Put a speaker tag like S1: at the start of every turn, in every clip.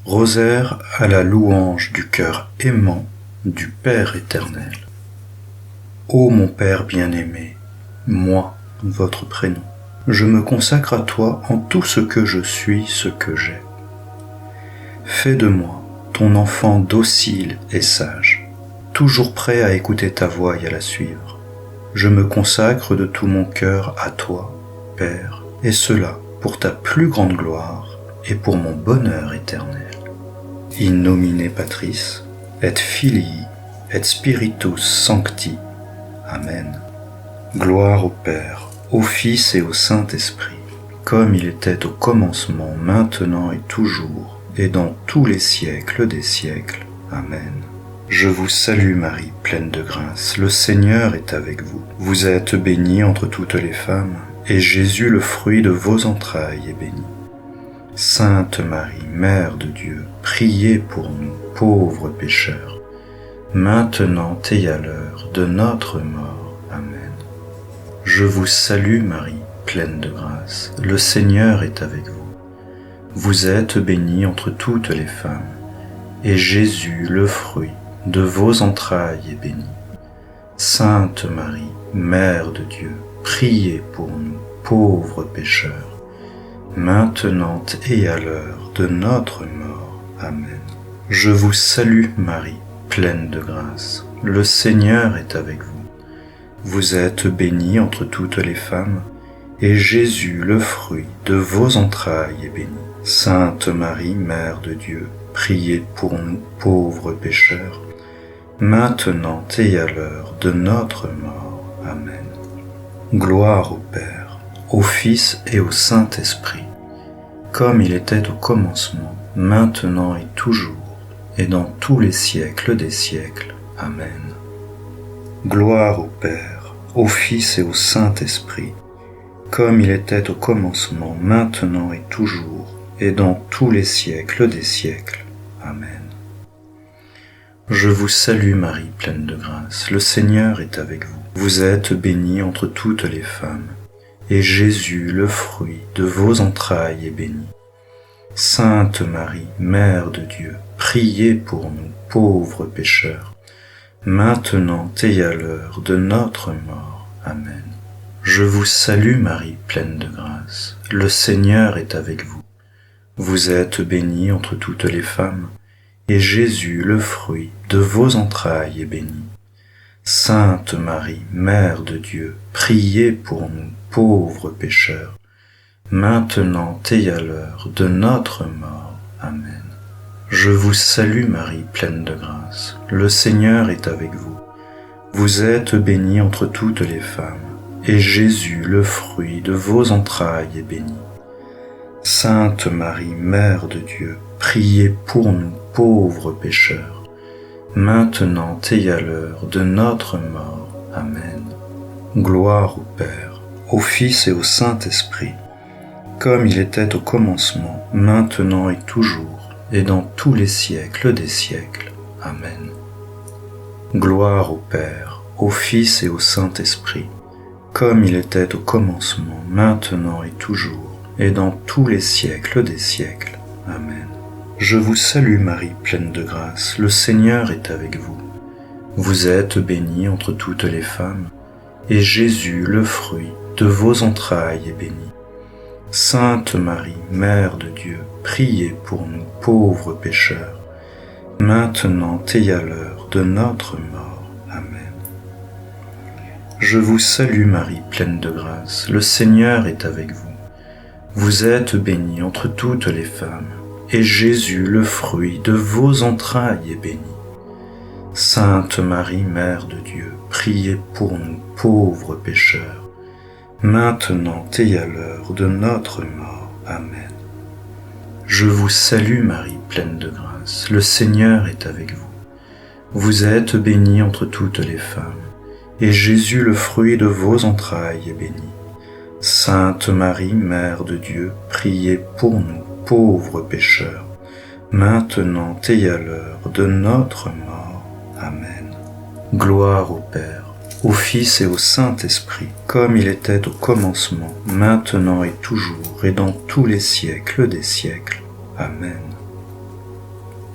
S1: Rosaire à la louange du cœur aimant du Père éternel. Ô mon Père bien-aimé, moi, votre prénom, je me consacre à toi en tout ce que je suis, ce que j'ai. Fais de moi ton enfant docile et sage, toujours prêt à écouter ta voix et à la suivre. Je me consacre de tout mon cœur à toi, Père, et cela pour ta plus grande gloire et pour mon bonheur éternel. In nomine Patris, et Filii, et Spiritus Sancti. Amen. Gloire au Père, au Fils et au Saint-Esprit, comme il était au commencement, maintenant et toujours, et dans tous les siècles des siècles. Amen. Je vous salue Marie, pleine de grâce, le Seigneur est avec vous. Vous êtes bénie entre toutes les femmes, et Jésus, le fruit de vos entrailles, est béni. Sainte Marie, Mère de Dieu, priez pour nous, pauvres pécheurs, maintenant et à l'heure de notre mort. Amen. Je vous salue Marie, pleine de grâce, le Seigneur est avec vous. Vous êtes bénie entre toutes les femmes, et Jésus, le fruit de vos entrailles, est béni. Sainte Marie, Mère de Dieu, priez pour nous, pauvres pécheurs, maintenant et à l'heure de notre mort. Amen. Je vous salue Marie, pleine de grâce, le Seigneur est avec vous. Vous êtes bénie entre toutes les femmes, et Jésus, le fruit de vos entrailles, est béni. Sainte Marie, Mère de Dieu, priez pour nous, pauvres pécheurs, maintenant et à l'heure de notre mort. Amen. Gloire au Père, au Fils et au Saint-Esprit, comme il était au commencement, maintenant et toujours, et dans tous les siècles des siècles. Amen. Gloire au Père, au Fils et au Saint-Esprit, comme il était au commencement, maintenant et toujours, et dans tous les siècles des siècles. Amen. Je vous salue Marie, pleine de grâce, le Seigneur est avec vous. Vous êtes bénie entre toutes les femmes, et Jésus, le fruit de vos entrailles, est béni. Sainte Marie, Mère de Dieu, priez pour nous, pauvres pécheurs, maintenant et à l'heure de notre mort. Amen. Je vous salue Marie, pleine de grâce, le Seigneur est avec vous. Vous êtes bénie entre toutes les femmes, et Jésus, le fruit de vos entrailles, est béni. Sainte Marie, Mère de Dieu, priez pour nous, pauvres pécheurs, maintenant et à l'heure de notre mort. Amen. Je vous salue Marie, pleine de grâce, le Seigneur est avec vous. Vous êtes bénie entre toutes les femmes, et Jésus, le fruit de vos entrailles, est béni. Sainte Marie, Mère de Dieu, priez pour nous, pauvres pécheurs, maintenant et à l'heure de notre mort. Amen. Gloire au Père, au Fils et au Saint-Esprit, comme il était au commencement, maintenant et toujours, et dans tous les siècles des siècles. Amen. Gloire au Père, au Fils et au Saint-Esprit, comme il était au commencement, maintenant et toujours, et dans tous les siècles des siècles. Amen. Je vous salue Marie, pleine de grâce, le Seigneur est avec vous. Vous êtes bénie entre toutes les femmes, et Jésus, le fruit de vos entrailles, est béni. Sainte Marie, Mère de Dieu, priez pour nous, pauvres pécheurs, maintenant et à l'heure de notre mort. Amen. Je vous salue Marie, pleine de grâce, le Seigneur est avec vous. Vous êtes bénie entre toutes les femmes, et Jésus, le fruit de vos entrailles, est béni. Sainte Marie, Mère de Dieu, priez pour nous, pauvres pécheurs, maintenant et à l'heure de notre mort. Amen. Je vous salue Marie, pleine de grâce, le Seigneur est avec vous. Vous êtes bénie entre toutes les femmes, et Jésus, le fruit de vos entrailles, est béni. Sainte Marie, Mère de Dieu, priez pour nous, pauvres pécheurs, maintenant et à l'heure de notre mort. Amen. Gloire au Père, au Fils et au Saint-Esprit, comme il était au commencement, maintenant et toujours, et dans tous les siècles des siècles. Amen.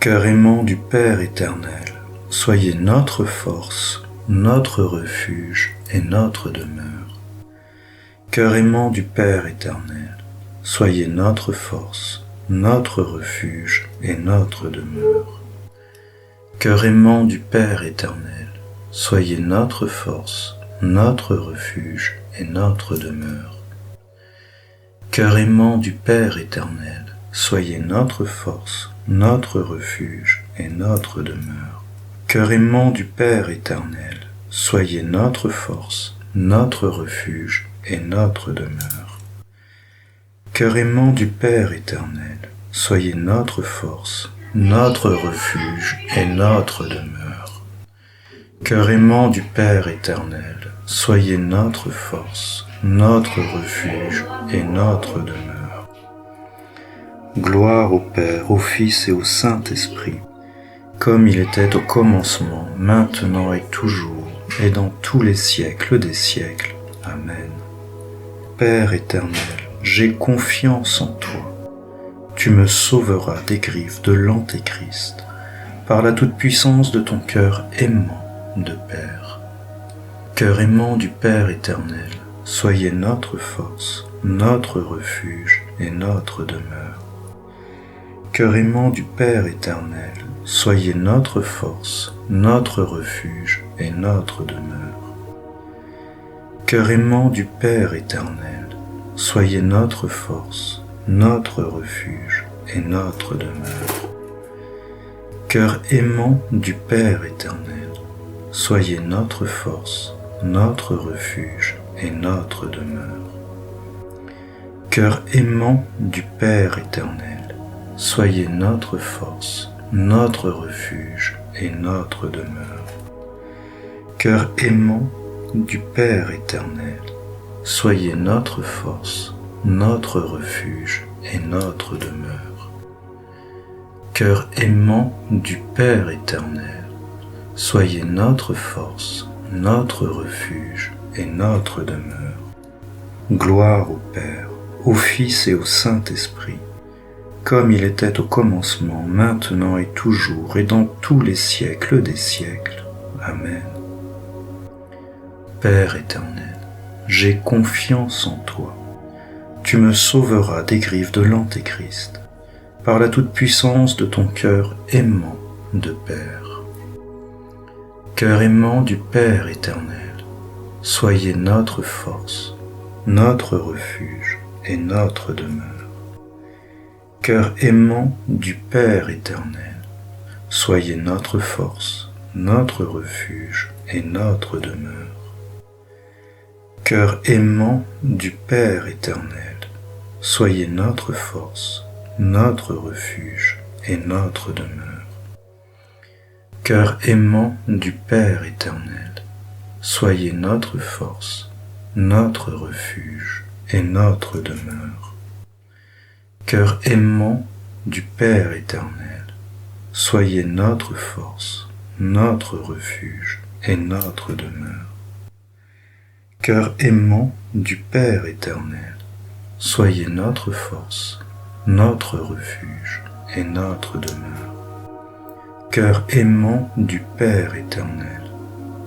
S1: Cœur aimant du Père éternel, soyez notre force, notre refuge et notre demeure. Cœur aimant du Père éternel, soyez notre force, notre refuge et notre demeure. Cœur aimant du Père éternel, soyez notre force, notre refuge et notre demeure. Cœur aimant du Père éternel, soyez notre force, notre refuge et notre demeure. Cœur aimant du Père éternel, soyez notre force, notre refuge et notre demeure. Cœur aimant du Père éternel, soyez notre force, notre refuge et notre demeure. Cœur aimant du Père éternel, soyez notre force, notre refuge et notre demeure. Gloire au Père, au Fils et au Saint-Esprit, comme il était au commencement, maintenant et toujours, et dans tous les siècles des siècles. Amen. Père éternel, j'ai confiance en toi. Tu me sauveras des griffes de l'Antéchrist, par la toute-puissance de ton cœur aimant de Père. Cœur aimant du Père éternel, soyez notre force, notre refuge et notre demeure. Cœur aimant du Père éternel, soyez notre force, notre refuge et notre demeure. Cœur aimant du Père éternel, soyez notre force, notre refuge et notre demeure. Cœur aimant du Père éternel, soyez notre force, notre refuge et notre demeure. Cœur aimant du Père éternel, soyez notre force, notre refuge et notre demeure. Cœur aimant du Père éternel, soyez notre force, notre refuge et notre demeure. Cœur aimant du Père éternel, soyez notre force, notre refuge et notre demeure. Gloire au Père, au Fils et au Saint-Esprit, comme il était au commencement, maintenant et toujours, et dans tous les siècles des siècles. Amen. Père éternel, j'ai confiance en toi. Tu me sauveras des griffes de l'Antéchrist, par la toute-puissance de ton cœur aimant de Père. Cœur aimant du Père éternel, soyez notre force, notre refuge et notre demeure. Cœur aimant du Père éternel, soyez notre force, notre refuge et notre demeure. Cœur aimant du Père éternel, soyez notre force, notre refuge et notre demeure. Cœur aimant du Père éternel, soyez notre force, notre refuge et notre demeure. Cœur aimant du Père éternel, soyez notre force, notre refuge et notre demeure. Cœur aimant du Père éternel, soyez notre force, notre refuge et notre demeure. Cœur aimant du Père éternel,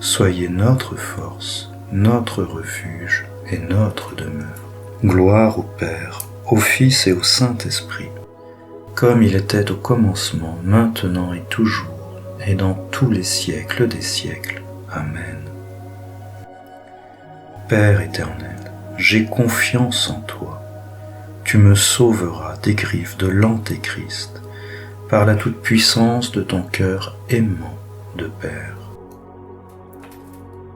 S1: soyez notre force, notre refuge et notre demeure. Gloire au Père, au Fils et au Saint-Esprit, comme il était au commencement, maintenant et toujours, et dans tous les siècles des siècles. Amen. Père éternel, j'ai confiance en toi. Tu me sauveras des griffes de l'Antéchrist, par la toute-puissance de ton cœur aimant de Père.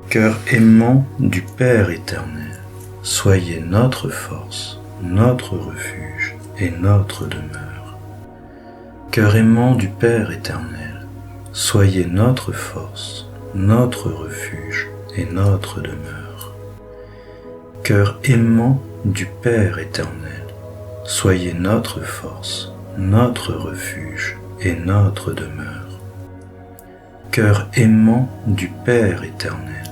S1: Cœur aimant du Père éternel, soyez notre force, notre refuge et notre demeure. Cœur aimant du Père éternel, soyez notre force, notre refuge et notre demeure. Cœur aimant du Père éternel, soyez notre force, notre refuge et notre demeure. Cœur aimant du Père éternel,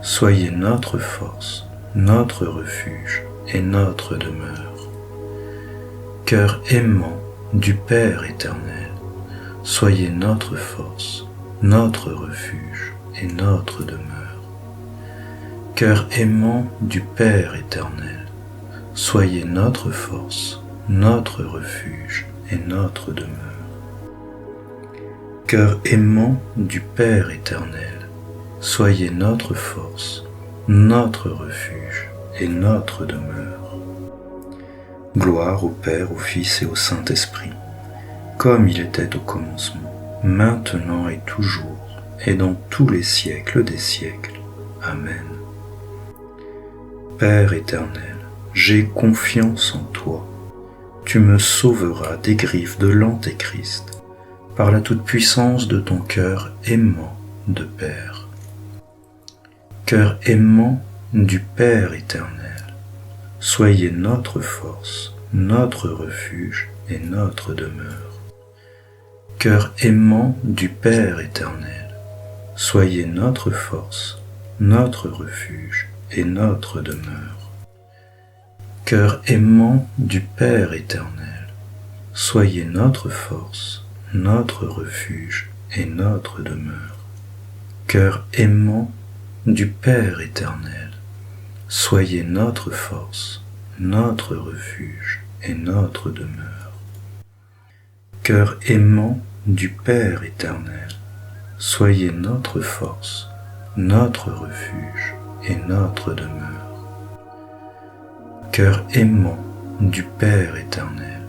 S1: soyez notre force, notre refuge et notre demeure. Cœur aimant du Père éternel, soyez notre force, notre refuge et notre demeure. Cœur aimant du Père éternel, soyez notre force, notre refuge et notre demeure. Cœur aimant du Père éternel, soyez notre force, notre refuge et notre demeure. Gloire au Père, au Fils et au Saint-Esprit, comme il était au commencement, maintenant et toujours, et dans tous les siècles des siècles. Amen. Père éternel, j'ai confiance en toi. Tu me sauveras des griffes de l'Antéchrist, par la toute-puissance de ton cœur aimant de Père. Cœur aimant du Père éternel, soyez notre force, notre refuge et notre demeure. Cœur aimant du Père éternel, soyez notre force, notre refuge et notre demeure. Cœur aimant du Père éternel, soyez notre force, notre refuge et notre demeure. Cœur aimant du Père éternel, soyez notre force, notre refuge et notre demeure. Cœur aimant du Père éternel, soyez notre force, notre refuge et notre demeure. Cœur aimant du Père éternel,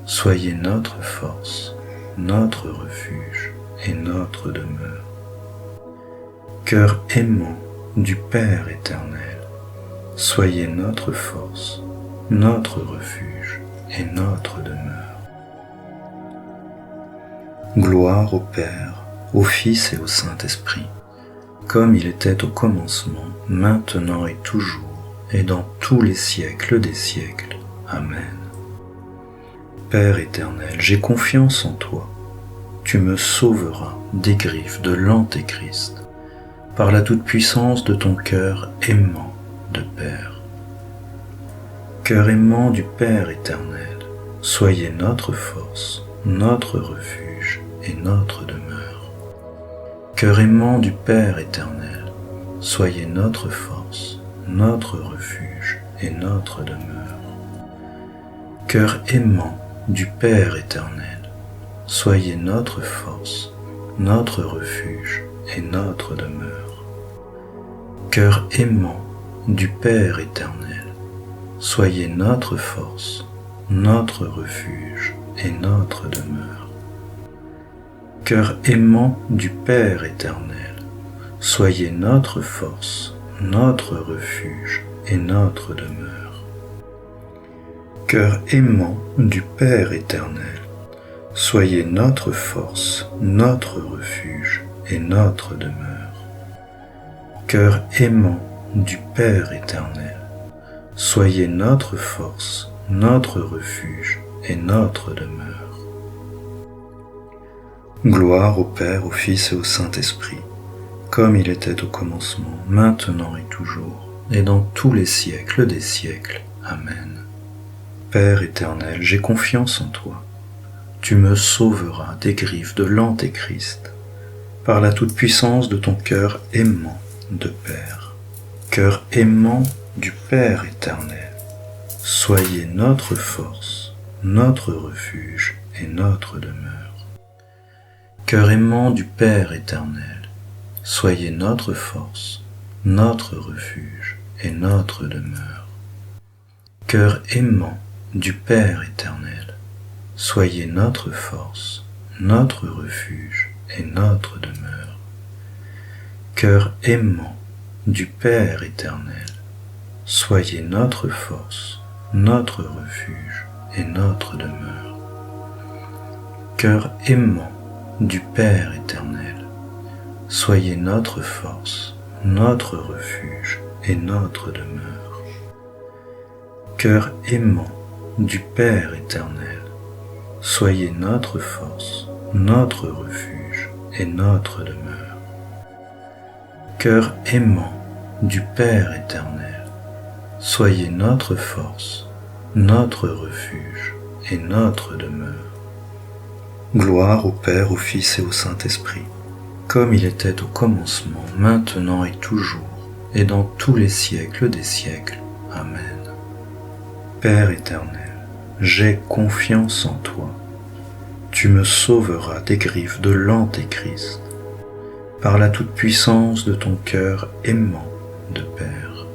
S1: soyez notre force, notre refuge et notre demeure. Cœur aimant du Père éternel, soyez notre force, notre refuge et notre demeure. Gloire au Père, au Fils et au Saint-Esprit, comme il était au commencement, maintenant et toujours, et dans tous les siècles des siècles. Amen. Père éternel, j'ai confiance en toi. Tu me sauveras des griffes de l'Antéchrist, par la toute-puissance de ton cœur aimant de Père. Cœur aimant du Père éternel, soyez notre force, notre refuge et notre demeure. Cœur aimant du Père éternel, soyez notre force, notre refuge et notre demeure. Cœur aimant du Père éternel, soyez notre force, notre refuge et notre demeure. Cœur aimant du Père éternel, soyez notre force, notre refuge et notre demeure. Cœur aimant du Père éternel, soyez notre force, notre refuge et notre demeure. Cœur aimant du Père éternel, soyez notre force, notre refuge et notre demeure. Cœur aimant du Père éternel, soyez notre force, notre refuge et notre demeure. Gloire au Père, au Fils et au Saint-Esprit, comme il était au commencement, maintenant et toujours, et dans tous les siècles des siècles. Amen. Père éternel, j'ai confiance en toi. Tu me sauveras des griffes de l'Antéchrist, par la toute-puissance de ton cœur aimant de Père. Cœur aimant du Père éternel, soyez notre force, notre refuge et notre demeure. Cœur aimant du Père éternel, soyez notre force, notre refuge et notre demeure. Cœur aimant du Père éternel, soyez notre force, notre refuge et notre demeure. Cœur aimant du Père éternel, soyez notre force, notre refuge et notre demeure. Cœur aimant du Père éternel, soyez notre force, notre refuge et notre demeure. Cœur aimant du Père éternel, soyez notre force, notre refuge et notre demeure. Cœur aimant du Père éternel, soyez notre force, notre refuge et notre demeure. Gloire au Père, au Fils et au Saint-Esprit, comme il était au commencement, maintenant et toujours, et dans tous les siècles des siècles. Amen. Père éternel, j'ai confiance en toi. Tu me sauveras des griffes de l'Antéchrist, par la toute-puissance de ton cœur aimant de Père,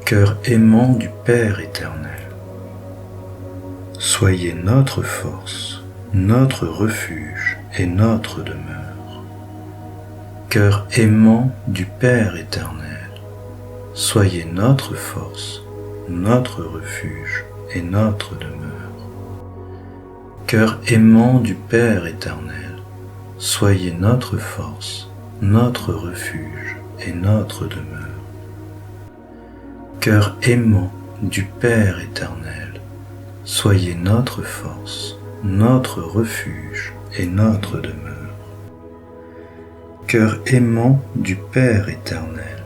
S1: cœur aimant du Père éternel. Soyez notre force, notre refuge et notre demeure. Cœur aimant du Père éternel, soyez notre force, notre refuge et notre demeure. Cœur aimant du Père éternel, soyez notre force, notre refuge et notre demeure. Cœur aimant du Père éternel, soyez notre force, notre refuge et notre demeure. Cœur aimant du Père éternel,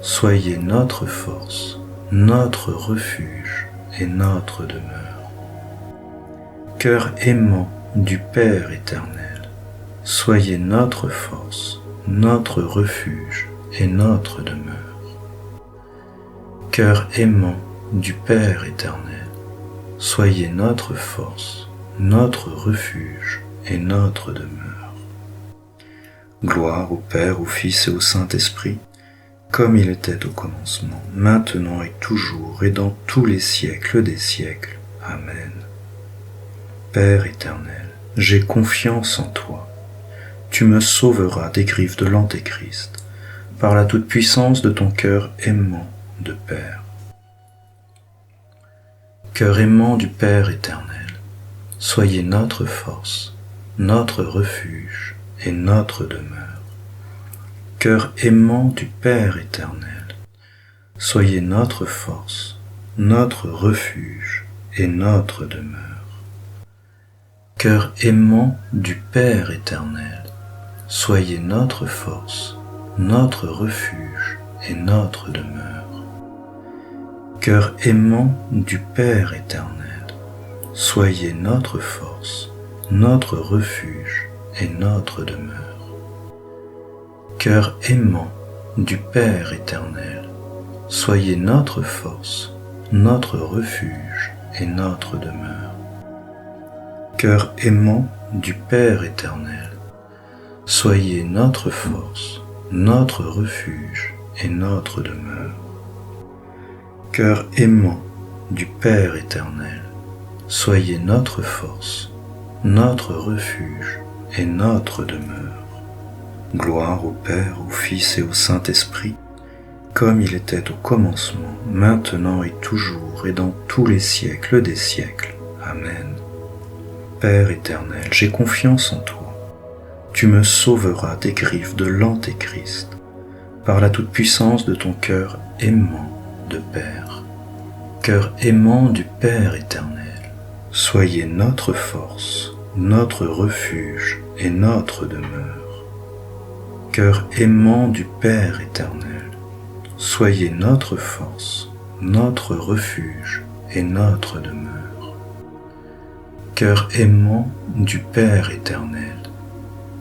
S1: soyez notre force, notre refuge et notre demeure. Cœur aimant du Père éternel, soyez notre force, notre refuge et notre demeure. Cœur aimant du Père éternel, soyez notre force, notre refuge et notre demeure. Gloire au Père, au Fils et au Saint-Esprit, comme il était au commencement, maintenant et toujours, et dans tous les siècles des siècles. Amen. Père éternel, j'ai confiance en toi. Tu me sauveras des griffes de l'Antéchrist, par la toute-puissance de ton cœur aimant de Père. Cœur aimant du Père éternel, soyez notre force, notre refuge et notre demeure. Cœur aimant du Père éternel, soyez notre force, notre refuge et notre demeure. Cœur aimant du Père éternel, soyez notre force, notre refuge et notre demeure. Cœur aimant du Père éternel, soyez notre force, notre refuge et notre demeure. Cœur aimant du Père éternel, soyez notre force, notre refuge et notre demeure. Cœur aimant du Père éternel, soyez notre force, notre refuge et notre demeure. Cœur aimant du Père éternel, soyez notre force, notre refuge et notre demeure. Gloire au Père, au Fils et au Saint-Esprit, comme il était au commencement, maintenant et toujours, et dans tous les siècles des siècles. Amen. Père éternel, j'ai confiance en toi. Tu me sauveras des griffes de l'Antéchrist, par la toute-puissance de ton cœur aimant de Père. Cœur aimant du Père éternel, soyez notre force, notre refuge et notre demeure. Cœur aimant du Père éternel, soyez notre force, notre refuge et notre demeure. Cœur aimant du Père éternel,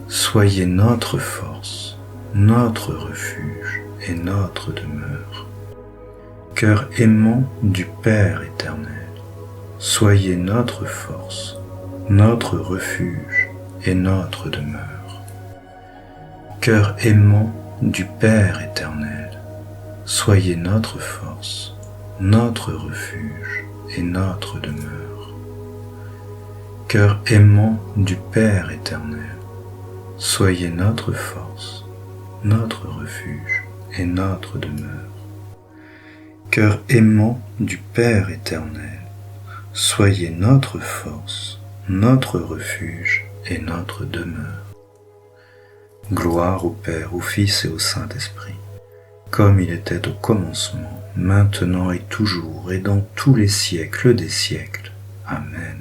S1: soyez notre force, notre refuge et notre demeure. Cœur aimant du Père éternel, soyez notre force, notre refuge et notre demeure. Cœur aimant du Père éternel, soyez notre force, notre refuge et notre demeure. Cœur aimant du Père éternel, soyez notre force, notre refuge et notre demeure. Cœur aimant du Père éternel, soyez notre force, notre refuge et notre demeure. Gloire au Père, au Fils et au Saint-Esprit, comme il était au commencement, maintenant et toujours, et dans tous les siècles des siècles. Amen.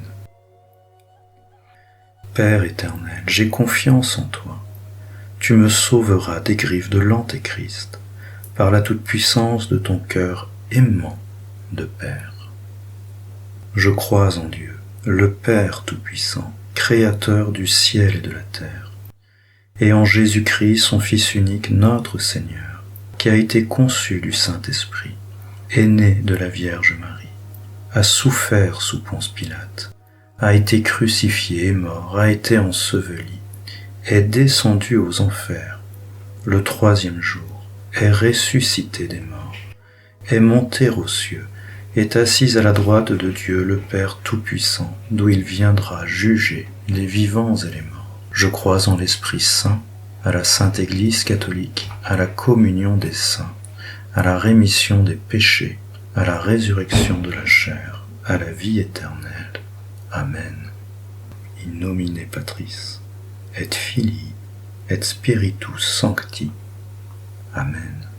S1: Père éternel, j'ai confiance en toi. Tu me sauveras des griffes de l'Antéchrist, par la toute-puissance de ton cœur aimant de Père. Je crois en Dieu, le Père Tout-Puissant, Créateur du ciel et de la terre, et en Jésus-Christ, son Fils unique, notre Seigneur, qui a été conçu du Saint-Esprit, est né de la Vierge Marie, a souffert sous Ponce Pilate, a été crucifié et mort, a été enseveli, est descendu aux enfers, le troisième jour, est ressuscité des morts, est monté aux cieux, est assis à la droite de Dieu le Père Tout-Puissant, d'où il viendra juger les vivants et les morts. Je crois en l'Esprit Saint, à la Sainte Église catholique, à la communion des saints, à la rémission des péchés, à la résurrection de la chair, à la vie éternelle. Amen. In nomine Patris, et Filii, et Spiritus Sancti. Amen.